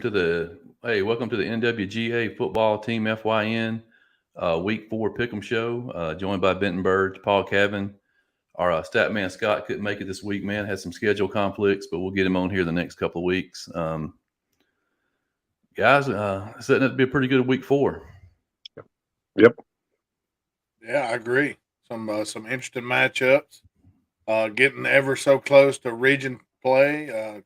welcome to the NWGA Football Team FYN Week 4 Pick'em Show. Joined by Benton Burge, Paul Cavan. Our stat man Scott couldn't make it this week, man. Had some schedule conflicts, but we'll get him on here the next couple of weeks. Guys, setting up to be a pretty good week 4. Yep. Yeah, I agree. Some interesting matchups. Getting ever so close to region play. I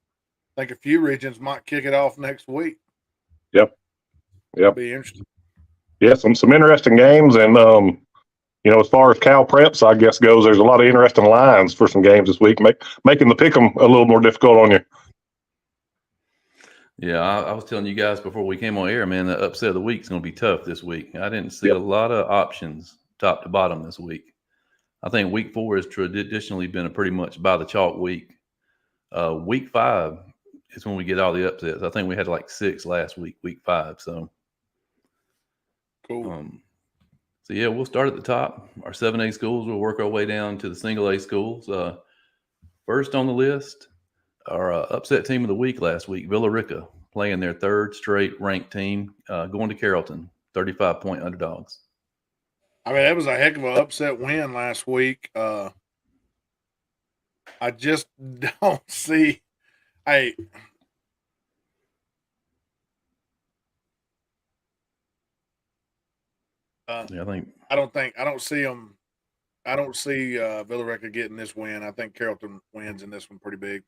think a few regions might kick it off next week. Yep. Be interesting. Yeah, some interesting games, and as far as Cal Preps, I guess goes, there's a lot of interesting lines for some games this week, making the pick'em a little more difficult on you. Yeah, I was telling you guys before we came on air, man, the upset of the week is going to be tough this week. I didn't see a lot of options top to bottom this week. I think week 4 has traditionally been a pretty much by the chalk week. Week 5 is when we get all the upsets. I think we had like 6 last week, week 5. So cool. So we'll start at the top. Our 7A schools. We'll work our way down to the single A schools. First on the list, our upset team of the week last week, Villa Rica, playing their 3rd straight ranked team, going to Carrollton, 35-point underdogs. I mean, that was a heck of an upset win last week. I just don't see. I don't see them. I don't see Villa Rica getting this win. I think Carrollton wins in this one pretty big.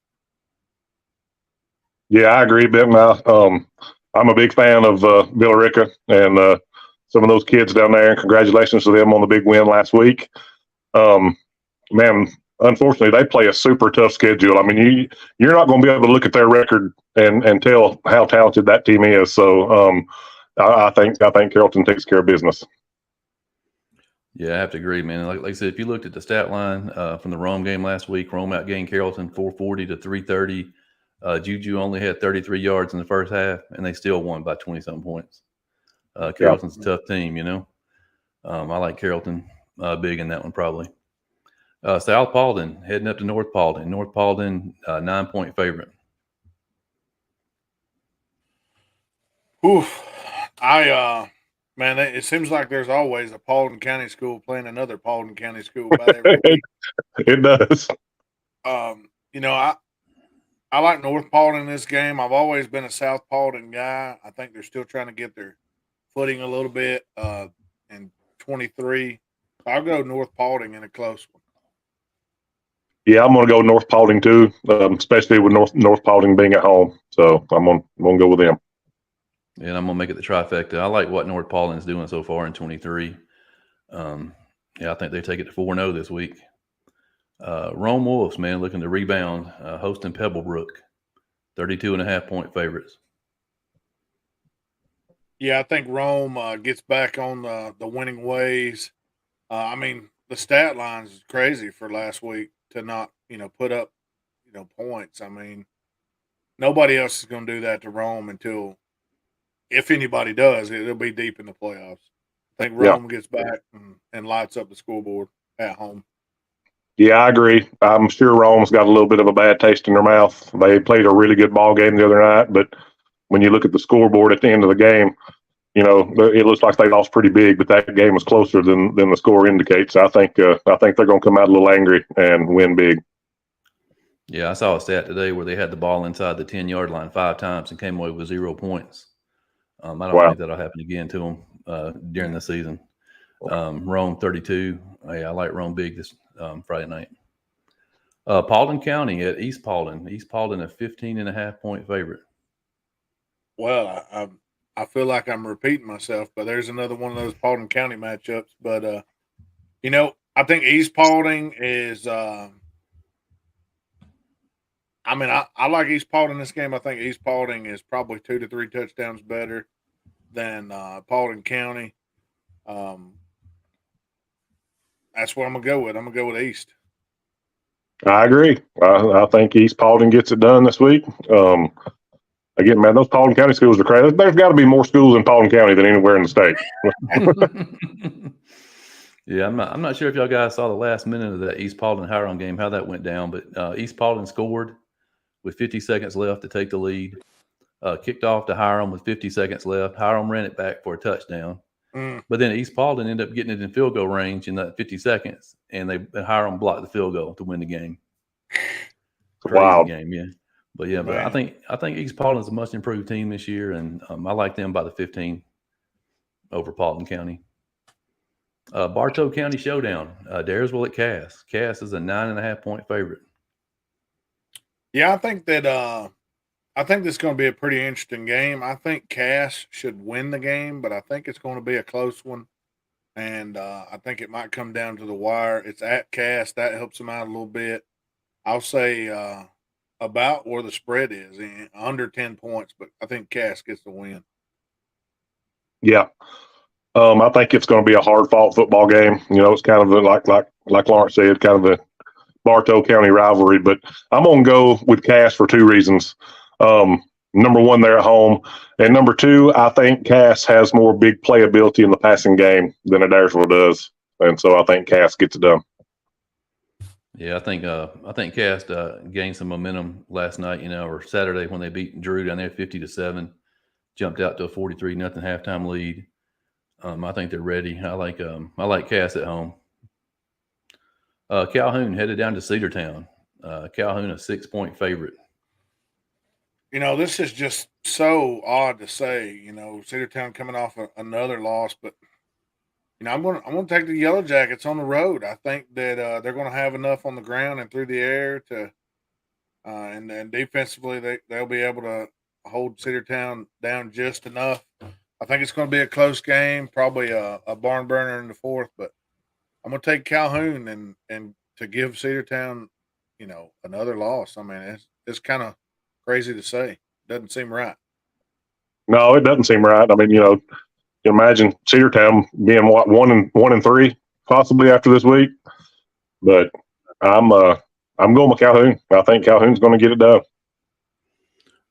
Yeah, I agree, Ben. I'm a big fan of Villa Rica and some of those kids down there. And congratulations to them on the big win last week. Man, unfortunately, they play a super tough schedule. I mean, you're not going to be able to look at their record and tell how talented that team is. So I think Carrollton takes care of business. Yeah, I have to agree, man. Like I said, if you looked at the stat line from the Rome game last week, Rome outgained Carrollton 440 to 330. Juju only had 33 yards in the first half, and they still won by 20-something points. Carrollton's a tough team, I like Carrollton big in that one probably. South Paulding heading up to North Paulding. North Paulding, 9-point favorite. Oof. Man, it seems like there's always a Paulding County school playing another Paulding County school about every week. It does. I like North Paulding in this game. I've always been a South Paulding guy. I think they're still trying to get their footing a little bit in 23. I'll go North Paulding in a close one. Yeah, I'm going to go North Paulding too, especially with North Paulding being at home. So I'm going to go with them. Yeah, and I'm going to make it the trifecta. I like what North Paulding is doing so far in 23. I think they take it to 4-0 this week. Rome Wolves, man, looking to rebound, hosting Pebblebrook, 32.5-point favorites. Yeah, I think Rome gets back on the winning ways. The stat lines is crazy for last week to not, put up, points. I mean, nobody else is going to do that to Rome until, if anybody does, it'll be deep in the playoffs. I think Rome gets back and lights up the scoreboard at home. Yeah, I agree. I'm sure Rome's got a little bit of a bad taste in their mouth. They played a really good ball game the other night, but when you look at the scoreboard at the end of the game, it looks like they lost pretty big, but that game was closer than the score indicates. I think they're going to come out a little angry and win big. Yeah, I saw a stat today where they had the ball inside the 10-yard line 5 times and came away with 0 points. I don't think that'll happen again to them during the season. Rome 32. I like Rome big this Friday night. Paulding County at East Paulding. East Paulding a 15.5-point favorite. Well, I feel like I'm repeating myself, but there's another one of those Paulding County matchups. But I think East Paulding is. I like East Paulding this game. I think East Paulding is probably 2 to 3 touchdowns better than Paulding County. That's what I'm gonna go with. I'm gonna go with East. I agree. I think East Paulding gets it done this week. Again, man, those Paulding County schools are crazy. There's got to be more schools in Paulding County than anywhere in the state. Yeah, I'm not sure if y'all guys saw the last minute of that East Paulding Hiron game, how that went down, but East Paulding scored with 50 seconds left to take the lead. kicked off to Hiram with 50 seconds left. Hiram ran it back for a touchdown. But then East Paulding ended up getting it in field goal range in that 50 seconds, and Hiram blocked the field goal to win the game. Crazy game, yeah. But yeah, but I think East Paulding is a much improved team this year, and I like them by the 15 over Paulding County. Bartow County Showdown, Daresville at Cass. Cass is a 9.5-point favorite. Yeah, I think that I think this is going to be a pretty interesting game. I think Cass should win the game, but I think it's going to be a close one, and I think it might come down to the wire. It's at Cass, that helps them out a little bit. I'll say about where the spread is, under 10 points, but I think Cass gets the win. Yeah. I think it's going to be a hard-fought football game. You know, it's kind of like Lawrence said, kind of a Bartow County rivalry. But I'm going to go with Cass for two reasons. Number one, they're at home. And number two, I think Cass has more big playability in the passing game than Adairsville does. And so I think Cass gets it done. Yeah, I think Cass gained some momentum last night, or Saturday when they beat Drew down there 50-7, jumped out to a 43-0 halftime lead. I think they're ready. I like Cass at home. Calhoun headed down to Cedartown. Calhoun a 6-point favorite. This is just so odd to say. Cedartown coming off another loss, but I'm going to take the Yellow Jackets on the road. I think that they're going to have enough on the ground and through the air to, and then defensively they'll be able to hold Cedartown down just enough. I think it's going to be a close game, probably a barn burner in the fourth, but I'm going to take Calhoun and to give Cedartown, another loss. I mean, it's kind of crazy to say. Doesn't seem right. No, it doesn't seem right. I mean, you imagine Cedartown being what 1-3 possibly after this week, but I'm going with Calhoun. I think Calhoun's going to get it done.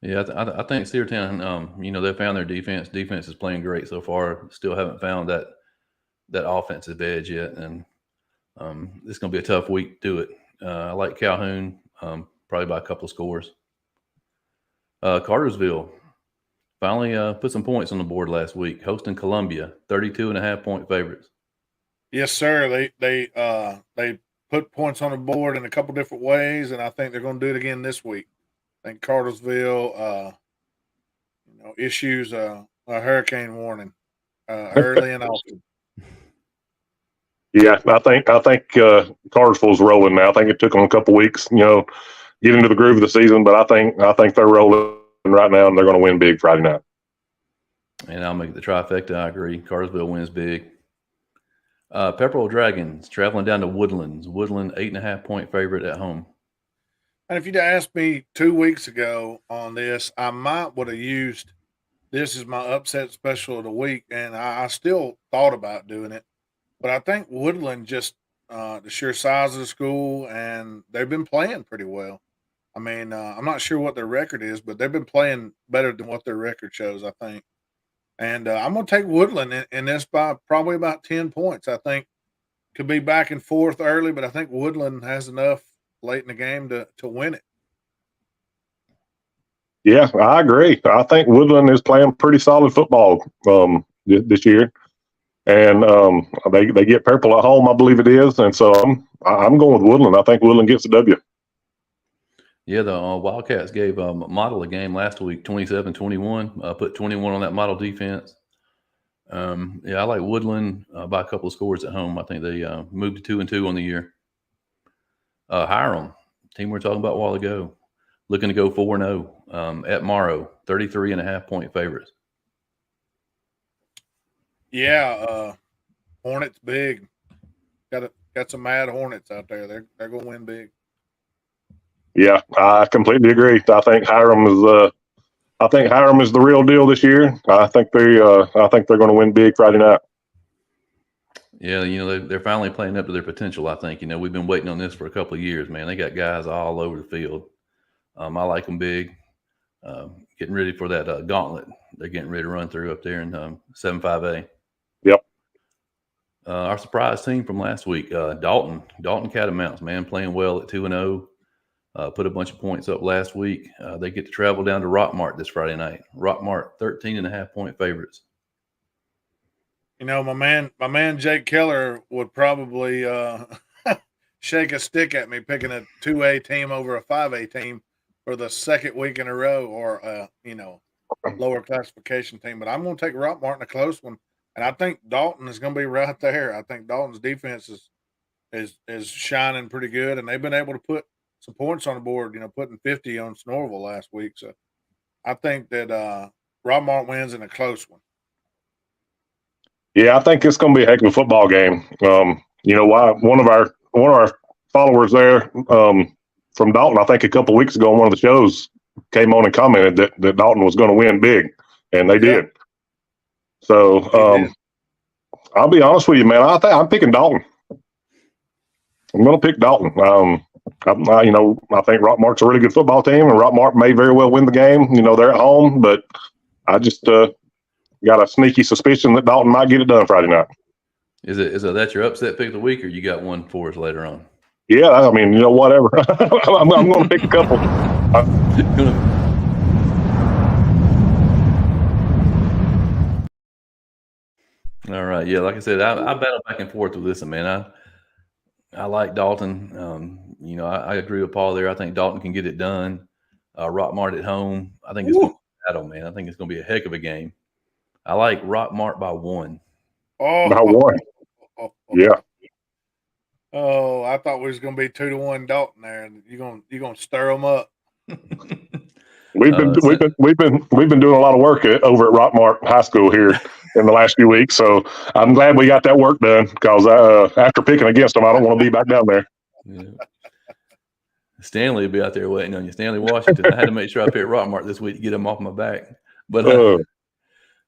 Yeah, I think Cedartown, they found their defense. Defense is playing great so far. Still haven't found that offensive edge yet, and it's going to be a tough week to do it. I like Calhoun, probably by a couple of scores. Cartersville finally put some points on the board last week, hosting Columbia, 32.5-point favorites. Yes, sir. They put points on the board in a couple different ways, and I think they're going to do it again this week. I think Cartersville, issues a hurricane warning early and often. Yeah, I think Cartersville's rolling now. I think it took them a couple weeks, get into the groove of the season, but I think they're rolling right now, and they're going to win big Friday night. And I'll make the trifecta. I agree. Cartersville wins big. Pepperell Dragons traveling down to Woodlands. Woodland 8.5-point favorite at home. And if you'd asked me 2 weeks ago on this, I might would have used this as my upset special of the week, and I still thought about doing it. But I think Woodland just the sheer size of the school, and they've been playing pretty well. I mean, I'm not sure what their record is, but they've been playing better than what their record shows, I think. And I'm going to take Woodland in this by probably about 10 points. I think could be back and forth early, but I think Woodland has enough late in the game to win it. Yeah, I agree. I think Woodland is playing pretty solid football this year. And they get Purple at home, I believe it is. And so I'm going with Woodland. I think Woodland gets the W. Yeah, the Wildcats gave Model a game last week, 27-21. Put 21 on that Model defense. Yeah, I like Woodland by a couple of scores at home. I think they moved to 2-2 on the year. Hiram, team we were talking about a while ago, looking to go 4-0 at Morrow, 33.5-point favorites. Yeah, Hornets big. Got some mad Hornets out there. They're going to win big. Yeah, I completely agree. I think Hiram is the real deal this year. I think they're going to win big Friday night. Yeah, they're finally playing up to their potential. I think we've been waiting on this for a couple of years, man. They got guys all over the field. I like them big. Getting ready for that gauntlet they're getting ready to run through up there in 7-5A. Yep. Our surprise team from last week, Dalton Catamounts, man, playing well at 2-0. put a bunch of points up last week. They get to travel down to Rockmart this Friday night. Rockmart, 13.5-point favorites. You know, my man Jake Keller would probably shake a stick at me picking a 2A team over a 5A team for the second week in a row, or lower classification team. But I'm going to take Rockmart in a close one, and I think Dalton is going to be right there. I think Dalton's defense is shining pretty good, and they've been able to put some points on the board. You know, putting 50 on Snorville last week. So I think that Rockmart wins in a close one. Yeah, I think it's going to be a heck of a football game. Why one of our followers there from Dalton, I think a couple of weeks ago on one of the shows, came on and commented that Dalton was going to win big, and they did. So I'll be honest with you, man. I'm picking Dalton. I'm going to pick Dalton. I think Rockmart's a really good football team, and Rockmart may very well win the game. You know, they're at home, but I just got a sneaky suspicion that Dalton might get it done Friday night. Is that your upset pick of the week, or you got one for us later on? Yeah, I mean, whatever. I'm going to pick a couple. All right, yeah. Like I said, I battle back and forth with this one, man. I like Dalton. I agree with Paul there. I think Dalton can get it done. Rockmart at home. I think it's going to be a battle, man. I think it's going to be a heck of a game. I like Rockmart by 1. Oh, by 1. Yeah. Oh, I thought we was going to be 2-1 Dalton there, and you're gonna stir them up. We've been doing a lot of work over at Rockmart High School here in the last few weeks, so I'm glad we got that work done, because after picking against them, I don't want to be back down there. Yeah. Stanley will be out there waiting on you. Stanley Washington. I had to make sure I picked Rockmart this week to get him off my back. But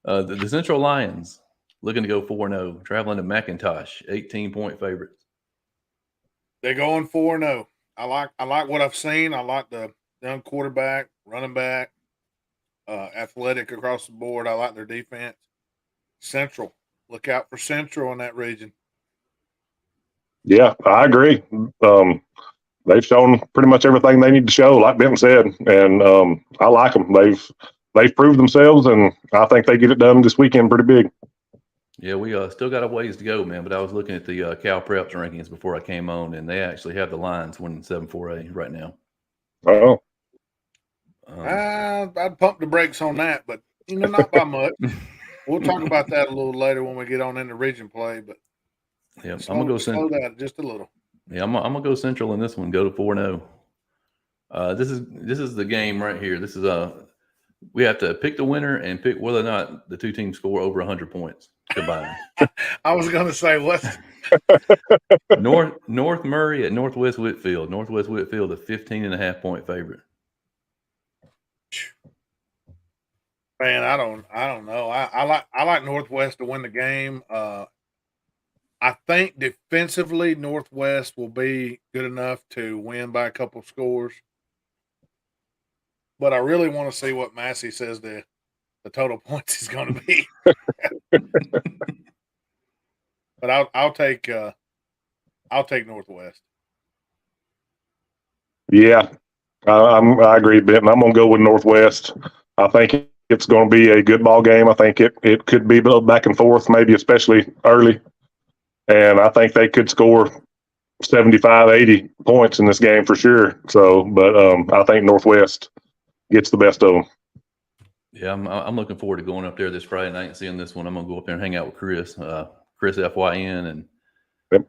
the Central Lions looking to go 4-0, traveling to McIntosh, 18-point favorites. They're going 4-0. I like what I've seen. I like the young quarterback, running back, athletic across the board. I like their defense. Central, look out for Central in that region. Yeah, I agree. They've shown pretty much everything they need to show, like Benton said, and I like them. They've proved themselves, and I think they get it done this weekend pretty big. Yeah, we still got a ways to go, man. But I was looking at the Cal Preps rankings before I came on, and they actually have the Lions winning 7-4A right now. Oh, I'd pump the brakes on that, but not by much. We'll talk about that a little later when we get on into region play. But yeah, I'm gonna go slow that just a little. Yeah, I'm gonna go Central in this one. Go to 4-0. This is the game right here. This is we have to pick the winner and pick whether or not the two teams score over 100 points combined. I was gonna say what? North Murray at Northwest Whitfield. Northwest Whitfield, a 15.5-point favorite. Man, I don't know. I like Northwest to win the game. I think defensively, Northwest will be good enough to win by a couple scores. But I really want to see what Massey says the total points is going to be. But I'll take Northwest. Yeah, I agree, Benton. I'm going to go with Northwest. I think it's going to be a good ball game. I think it could be back and forth, maybe especially early. And I think they could score 75, 80 points in this game for sure. So, but I think Northwest gets the best of them. Yeah, I'm looking forward to going up there this Friday night and seeing this one. I'm gonna go up there and hang out with Chris FYN, and yep.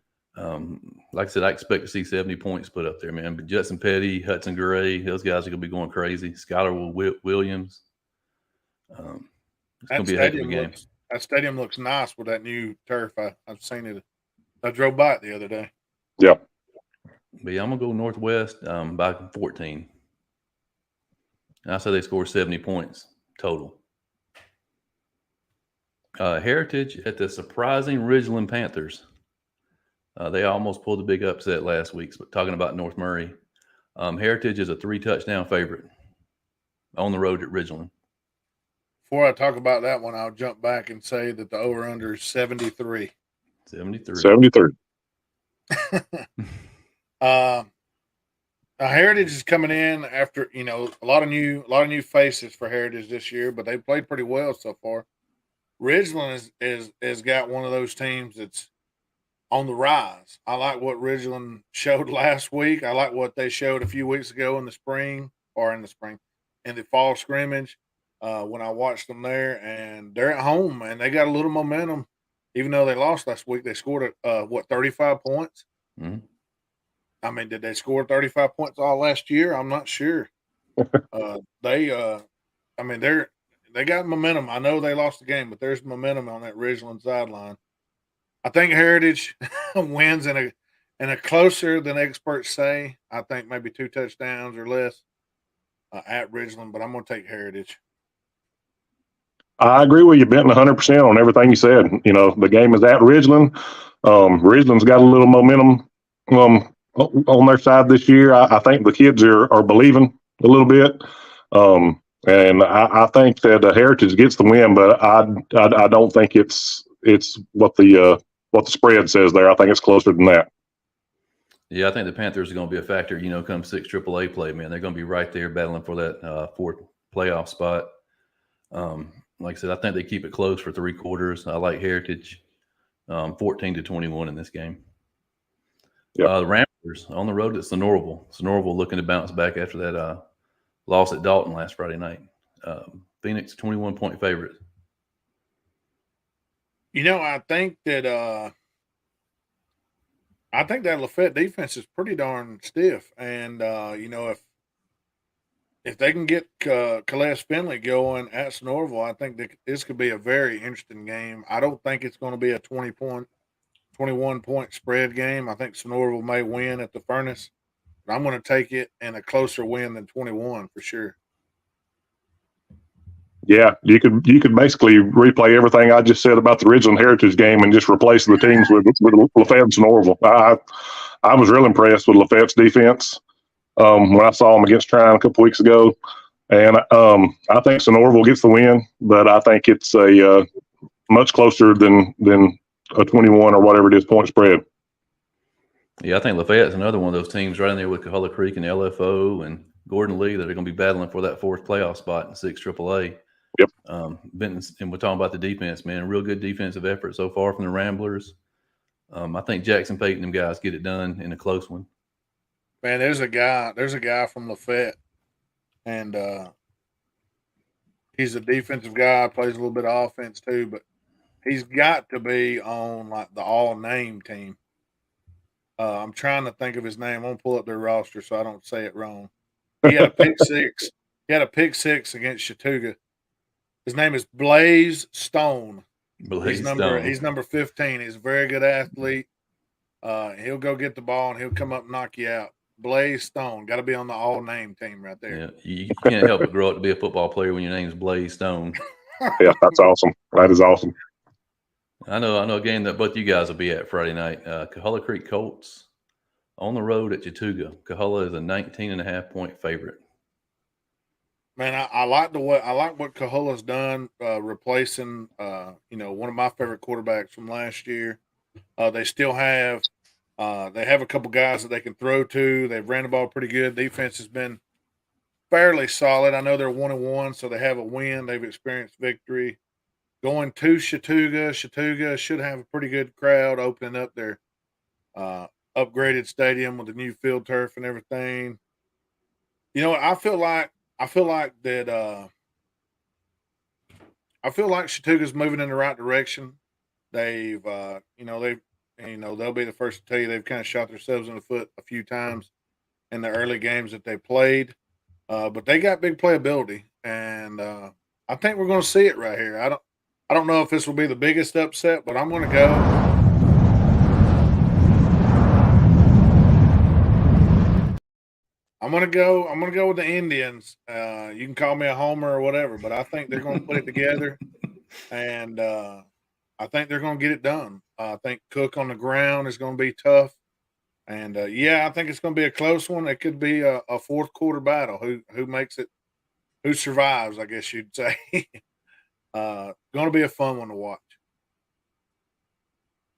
Like I said, I expect to see 70 points put up there, man. But Judson Petty, Hudson Gray, those guys are gonna be going crazy. Skylar Williams. It's gonna be a heck of a game. That stadium looks nice with that new turf. I've seen it. I drove by it the other day. Yeah. But yeah, I'm gonna go Northwest by 14. I say they score 70 points total. Heritage at the surprising Ridgeland Panthers. They almost pulled a big upset last week. But talking about North Murray, Heritage is a 3-touchdown favorite on the road at Ridgeland. Before I talk about that one, I'll jump back and say that the over-under is 73. 73. Heritage is coming in after a lot of new faces for Heritage this year, but they played pretty well so far. Ridgeland is got one of those teams that's on the rise. I like what Ridgeland showed last week. I like what they showed a few weeks ago in the spring, in the fall scrimmage. When I watched them there, and they're at home, and they got a little momentum. Even though they lost last week, they scored 35 points. Mhm. I mean, did they score 35 points all last year? I'm not sure. I mean, they got momentum. I know they lost the game, but there's momentum on that Ridgeland sideline. I think Heritage wins in a closer than experts say. I think maybe 2 touchdowns or less at Ridgeland, but I'm going to take Heritage. I agree with you, Benton, 100% on everything you said. The game is at Ridgeland. Ridgeland's got a little momentum on their side this year. I think the kids are believing a little bit. And I think that Heritage gets the win, but I don't think it's what the spread says there. I think it's closer than that. Yeah, I think the Panthers are going to be a factor. Come 6 AAA play, man, they're going to be right there battling for that fourth playoff spot. Like I said, I think they keep it close for 3 quarters. I like Heritage 14-21 in this game. Yep. The Ramblers on the road at Sonoraville. Sonoraville looking to bounce back after that loss at Dalton last Friday night. Phoenix 21-point favorite. I think that Lafayette defense is pretty darn stiff, and if they can get Calais Finley going at Sonoraville, I think this could be a very interesting game. I don't think it's going to be a 21-point spread game. I think Sonoraville may win at the Furnace, but I'm going to take it in a closer win than 21 for sure. Yeah, you could basically replay everything I just said about the Ridgeland Heritage game and just replace the teams with Lafayette and Sonoraville. I was real impressed with Lafayette's defense when I saw them against Trine a couple weeks ago, and I think Sonoraville gets the win, but I think it's a much closer than a 21 or whatever it is point spread. Yeah, I think Lafayette's another one of those teams right in there with Coahulla Creek and LFO and Gordon Lee that are going to be battling for that 4th playoff spot in 6 AAA. Yep. Benton, and we're talking about the defense, man. Real good defensive effort so far from the Ramblers. I think Jackson Payton, them guys get it done in a close one. Man, there's a guy from Lafayette, and he's a defensive guy, plays a little bit of offense too, but he's got to be on like the all-name team. I'm trying to think of his name. I'm gonna pull up their roster so I don't say it wrong. He had a pick six. He had a pick 6 against Chattooga. His name is Blaze Stone. He's number 15. He's a very good athlete. He'll go get the ball and he'll come up and knock you out. Blaze Stone. Got to be on the all-name team right there. Yeah, you can't help but grow up to be a football player when your name's Blaze Stone. Yeah, that's awesome. That is awesome. I know a game that both you guys will be at Friday night. Coahulla Creek Colts on the road at Chattooga. Coahulla is a 19.5-point favorite. Man, I like what Coahulla's done, replacing one of my favorite quarterbacks from last year. They still have a couple guys that they can throw to. They've ran the ball pretty good. Defense has been fairly solid. I know they're 1-1, so they have a win. They've experienced victory. Going to Chattooga should have a pretty good crowd opening up their upgraded stadium with the new field turf and everything. I feel like Chattooga's moving in the right direction. They'll be the first to tell you they've kind of shot themselves in the foot a few times in the early games that they played, but they got big playability, and I think we're going to see it right here. I don't know if this will be the biggest upset, but I'm going to go. I'm gonna go with the Indians. You can call me a homer or whatever, but I think they're going to put it together, and I think they're going to get it done. I think Cook on the ground is going to be tough, and I think it's going to be a close one. It could be a 4th quarter battle. Who makes it? Who survives? I guess you'd say. Going to be a fun one to watch.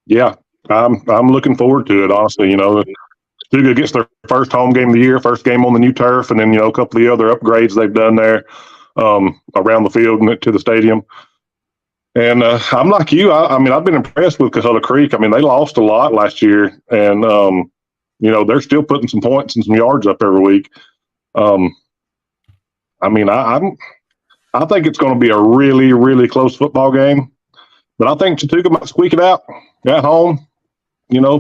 Yeah, I'm looking forward to it. Honestly, Chattooga gets their first home game of the year, first game on the new turf, and then a couple of the other upgrades they've done there around the field and to the stadium. And I'm like you. I mean, I've been impressed with Coahulla Creek. I mean, they lost a lot last year, and they're still putting some points and some yards up every week. I mean, I think it's going to be a really, really close football game, but I think Chattooga might squeak it out at home.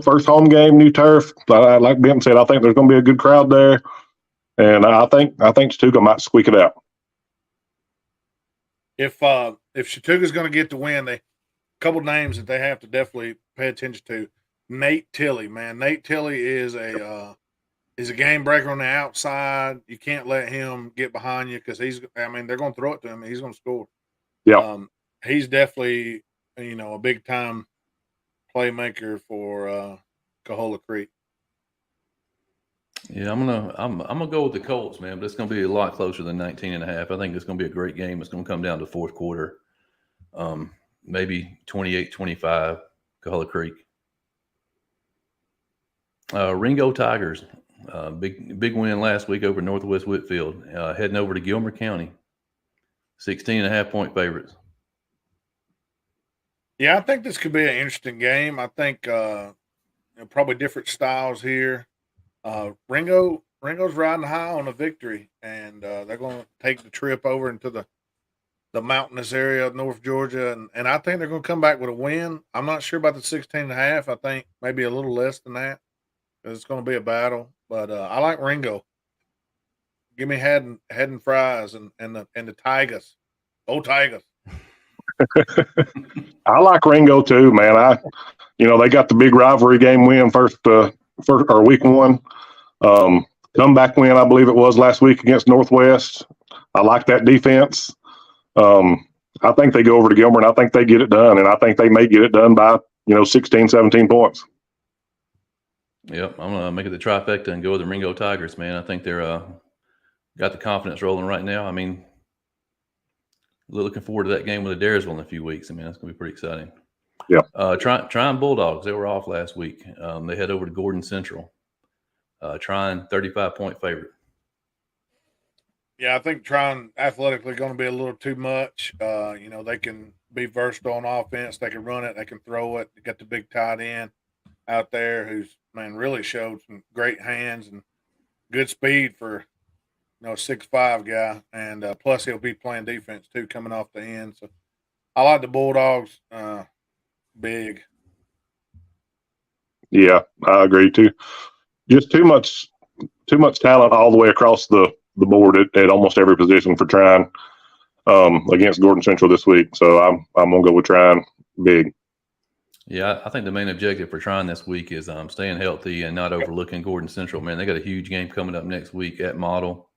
First home game, new turf. Like Benton said, I think there's going to be a good crowd there, and I think Chattooga might squeak it out. If Chattooga's going to get the win, a couple names that they have to definitely pay attention to. Nate Tilley, man. Nate Tilley is a game breaker on the outside. You can't let him get behind you because they're going to throw it to him and he's going to score. Yeah. He's definitely, a big time playmaker for Coahulla Creek. Yeah, I'm gonna go with the Colts, man, but it's gonna be a lot closer than 19.5. I think it's gonna be a great game. It's gonna come down to fourth quarter. Maybe 28-25, Coahulla Creek. Ringo Tigers, big win last week over Northwest Whitfield, heading over to Gilmer County, 16.5-point favorites. Yeah, I think this could be an interesting game. I think probably different styles here. Ringo's riding high on a victory, and they're going to take the trip over into the mountainous area of North Georgia, and I think they're going to come back with a win. I'm not sure about the 16.5. I think maybe a little less than that. It's going to be a battle, but I like Ringo. Give me head and fries and the Tigers. Oh, Tigers. I like Ringo too, man. They got the big rivalry game win first or week one. Comeback win, I believe it was last week against Northwest. I like that defense. I think they go over to Gilmer, and I think they get it done, and I think they may get it done by 16, 17 points. Yep, I'm gonna make it the trifecta and go with the Ringo Tigers, man. I think they're got the confidence rolling right now. I mean, looking forward to that game with the Daresville in a few weeks. I mean, that's gonna be pretty exciting. Yeah. Tryon Bulldogs, they were off last week. They head over to Gordon Central. Tryon 35-point favorite. Yeah, I think Tryon athletically going to be a little too much. They can be versatile on offense. They can run it. They can throw it. They got the big tight end out there who's, really showed some great hands and good speed for, a 6'5" guy. And plus he'll be playing defense too coming off the end. So I like the Bulldogs big. Yeah, I agree too. Just too much talent all the way across the board at almost every position for Tryon against Gordon Central this week. So I'm gonna go with Tryon big. Yeah, I think the main objective for Tryon this week is staying healthy and not overlooking Gordon Central. Man, they got a huge game coming up next week at Model.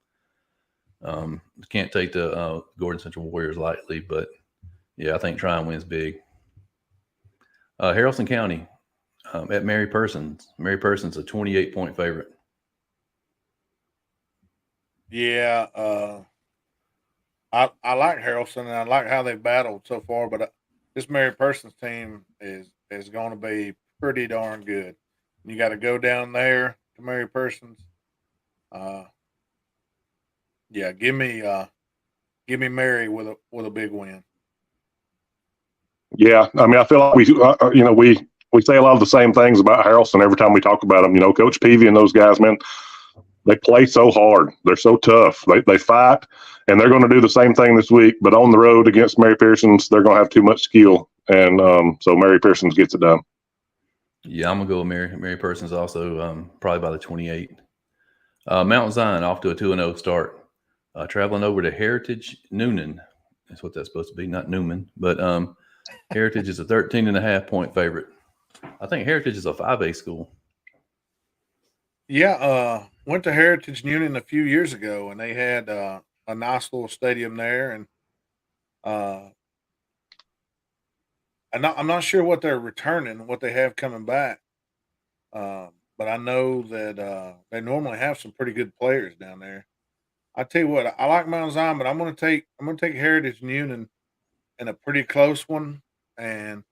Can't take the Gordon Central Warriors lightly, but yeah, I think Tryon wins big. Haralson County at Mary Persons. Mary Persons a 28-point favorite. Yeah, I like Harrelson, and I like how they battled so far. But this Mary Persons team is going to be pretty darn good. You got to go down there to Mary Persons. Yeah, give me Mary with a big win. Yeah, I mean, I feel like we say a lot of the same things about Harrelson every time we talk about them. Coach Peavy and those guys, man. They play so hard. They're so tough. They fight, and they're going to do the same thing this week. But on the road against Mary Pearson's, they're going to have too much skill, and so Mary Pearson's gets it done. Yeah, I'm gonna go with Mary Persons also, probably by the 28. Mount Zion off to a 2-0 start. Traveling over to Heritage Noonan. That's what that's supposed to be, not Newman, but Heritage is a 13.5-point favorite. I think Heritage is a 5A school. Yeah, went to Heritage Union a few years ago, and they had a nice little stadium there. And I'm not sure what they're returning, what they have coming back, but I know that they normally have some pretty good players down there. I tell you what, I like Mount Zion, but I'm going to take Heritage Union in a pretty close one, and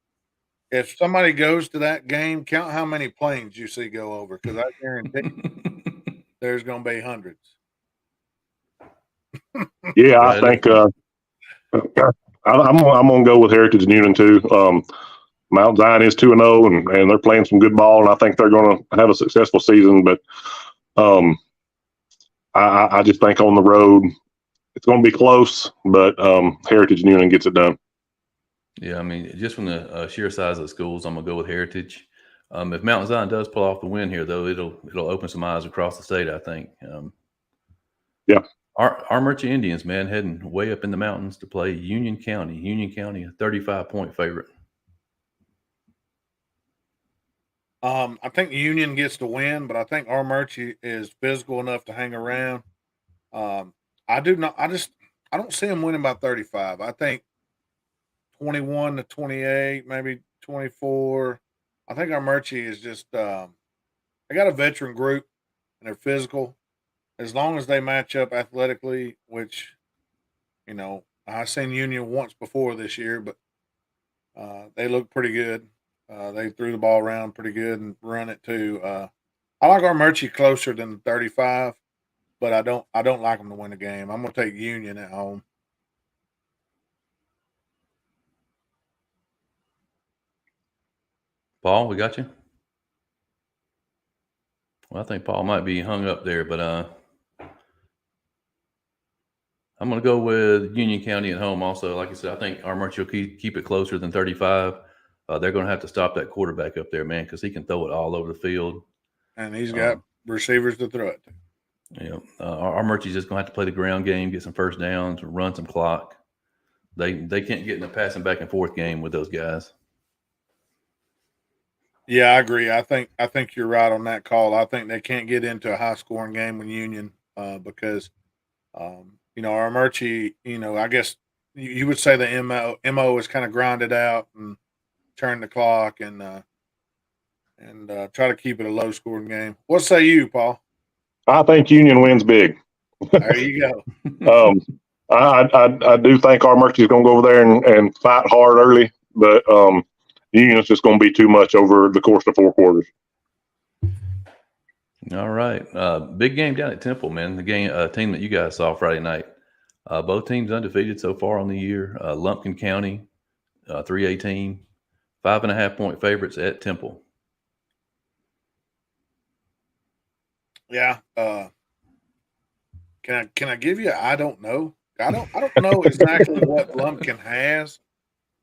if somebody goes to that game, count how many planes you see go over, because I guarantee there's going to be hundreds. Yeah, I Right. think I'm going to go with Heritage and Union too. Mount Zion is 2-0, and they're playing some good ball, and I think they're going to have a successful season. But I just think on the road it's going to be close, but Heritage and Union gets it done. Yeah, I mean, just from the sheer size of the schools, I'm gonna go with Heritage. If Mount Zion does pull off the win here, though, it'll open some eyes across the state, I think. Yeah. Our Murchie Indians, man, heading way up in the mountains to play Union County. Union County, a 35-point favorite. I think Union gets the win, but I think our Murchie is physical enough to hang around. I don't see them winning by 35. I think 21-28, maybe 24. I think our Murchie is just they got a veteran group and they're physical. As long as they match up athletically, which I've seen Union once before this year, but they look pretty good. They threw the ball around pretty good and run it too. I like our Murchie closer than 35, but I don't like them to win the game. I'm gonna take Union at home. Paul, we got you. Well, I think Paul might be hung up there, but I'm going to go with Union County at home also. Like I said, I think our Murchie will keep it closer than 35. They're going to have to stop that quarterback up there, man, because he can throw it all over the field. And he's got receivers to throw it to. Yeah, our Murchie's just going to have to play the ground game, get some first downs, run some clock. They can't get in a passing back and forth game with those guys. Yeah, I agree. I think you're right on that call. I think they can't get into a high scoring game with Union because our Murchie, I guess you would say the MO is kind of grinded out and turn the clock and try to keep it a low scoring game. What say you, Paul? I think Union wins big. There you go. I do think our Murchie is going to go over there and fight hard early, but Union's just going to be too much over the course of 4 quarters. All right. Big game down at Temple, man. The team that you guys saw Friday night. Both teams undefeated so far on the year. Lumpkin County, 3-18, 5.5-point favorites at Temple. Yeah. Can I give you? I don't know. I don't know exactly what Lumpkin has.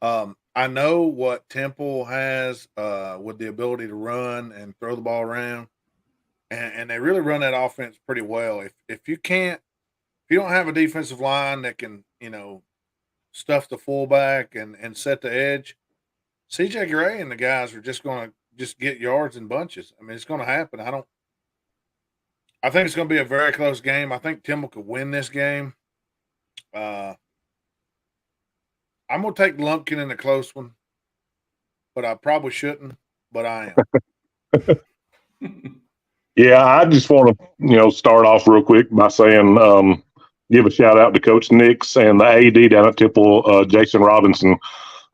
I know what Temple has with the ability to run and throw the ball around, and they really run that offense pretty well. If you don't have a defensive line that can stuff the fullback and set the edge, CJ Gray and the guys are just going to get yards in bunches. I mean, it's going to happen. I think it's going to be a very close game. I think Temple could win this game. I'm going to take Lumpkin in a close one, but I probably shouldn't, but I am. Yeah, I just want to, start off real quick by saying give a shout out to Coach Nix and the AD down at Temple, Jason Robinson.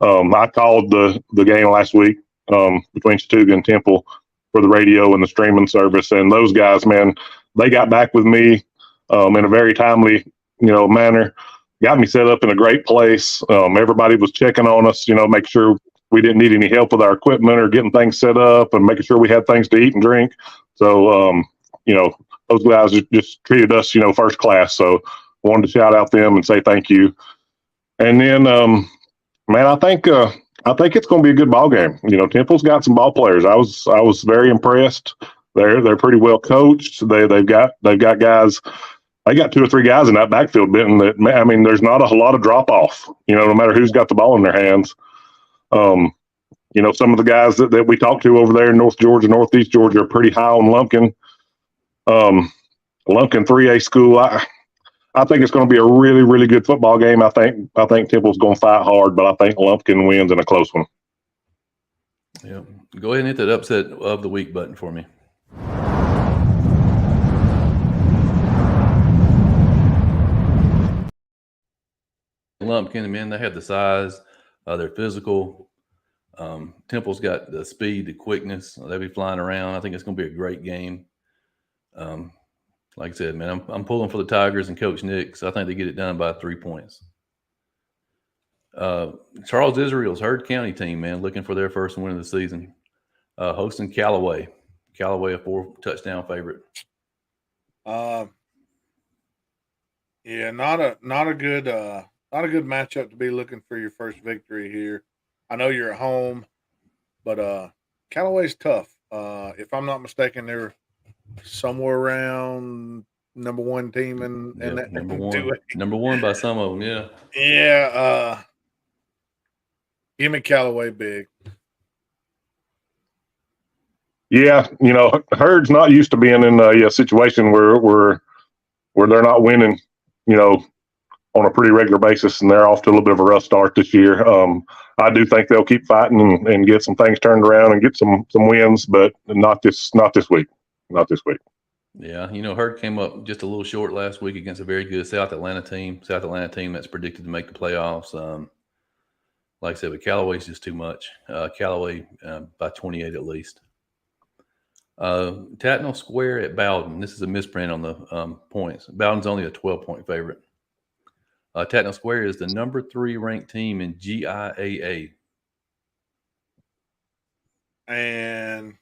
I called the game last week between Chattooga and Temple for the radio and the streaming service, and those guys, man, they got back with me in a very timely, manner. Got me set up in a great place. Everybody was checking on us, make sure we didn't need any help with our equipment or getting things set up and making sure we had things to eat and drink. So, those guys just treated us, first class. So wanted to shout out them and say thank you. And then, man, I think it's going to be a good ball game. Temple's got some ball players. I was very impressed. They're pretty well coached. They've got guys. They got 2 or 3 guys in that backfield, Benton, that, I mean, there's not a lot of drop off, no matter who's got the ball in their hands. Some of the guys that we talked to over there in North Georgia, Northeast Georgia are pretty high on Lumpkin. Lumpkin 3A school. I think it's going to be a really, really good football game. I think Temple's going to fight hard, but I think Lumpkin wins in a close one. Yeah. Go ahead and hit that upset of the week button for me. Lumpkin, man, they have the size. They're physical. Temple's got the speed, the quickness. They'll be flying around. I think it's going to be a great game. Like I said, man, I'm pulling for the Tigers and Coach Nick, so I think they get it done by 3 points. Charles Israel's Hurd County team, man, looking for their first win of the season, hosting Callaway. Callaway, a 4-touchdown favorite. Yeah, not a good matchup to be looking for your first victory here. I know you're at home, but Callaway's tough. If I'm not mistaken, they're somewhere around number one team in that number one. Number one by some of them, yeah. Yeah. Give me Callaway big. Yeah, Herd's not used to being in a situation where they're not winning, on a pretty regular basis, and they're off to a little bit of a rough start this year. I do think they'll keep fighting and get some things turned around and get some wins, but not this week. Not this week. Yeah, Herd came up just a little short last week against a very good South Atlanta team that's predicted to make the playoffs. Like I said, but Callaway's just too much. Callaway by 28 at least. Tatnall Square at Bowden. This is a misprint on the points. Bowden's only a 12-point favorite. Tatnall Square is the number 3 ranked team in GIAA. And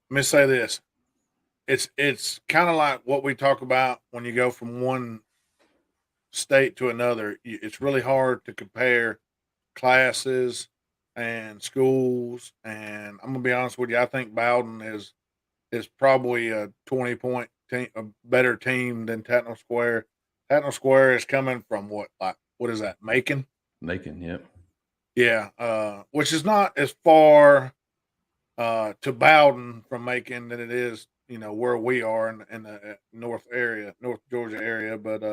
let me say this. It's kind of like what we talk about when you go from one state to another. It's really hard to compare classes and schools. And I'm gonna be honest with you, I think Bowden is probably a 20-point team, a better team than Tatnall Square. Tatnall Square is coming from what is that? Macon? Macon, yep. Yeah, which is not as far to Bowden from Macon than it is, where we are in the North Georgia area. But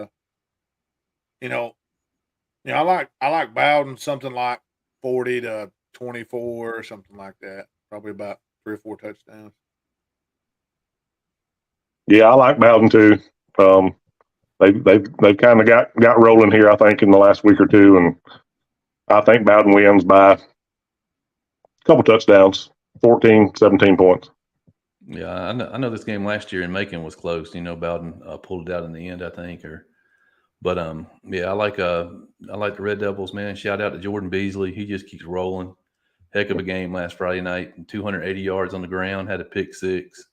I like Bowden something like 40-24 or something like that. Probably about 3 or 4 touchdowns. Yeah, I like Bowden too. They've kind of got rolling here, I think, in the last week or two, and I think Bowden wins by a couple touchdowns, 14, 17 points. Yeah, I know this game last year in Macon was close. Bowden pulled it out in the end, I think. But yeah, I like the Red Devils, man. Shout out to Jordan Beasley. He just keeps rolling. Heck of a game last Friday night. 280 yards on the ground, had a pick 6.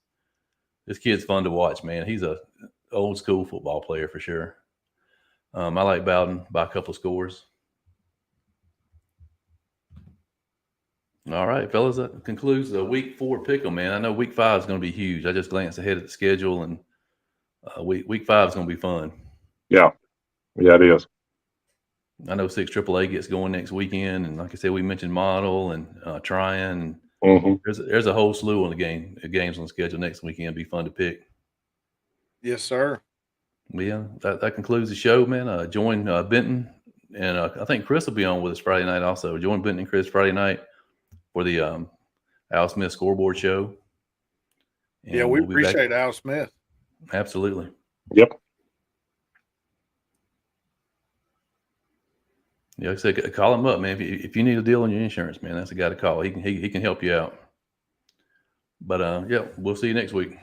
This kid's fun to watch, man. He's a old school football player for sure. I like Bowden by a couple of scores. All right, fellas, that concludes the week 4 pick'em, man. I know week 5 is going to be huge. I just glanced ahead at the schedule, and week 5 is going to be fun. Yeah, it is. I know 6 AAA gets going next weekend, and like I said, we mentioned Model and Tryon. There's a whole slew of games on the schedule next weekend. Be fun to pick. Yes, sir. Yeah, that concludes the show, man. Join Benton, and I think Chris will be on with us Friday night also. Join Benton and Chris Friday night for the Al Smith Scoreboard Show. And yeah, we appreciate Al Smith. Absolutely. Yep. Yeah, like I said, call him up, man. If you need a deal on your insurance, man, that's the guy to call. He can help you out. But yeah, we'll see you next week.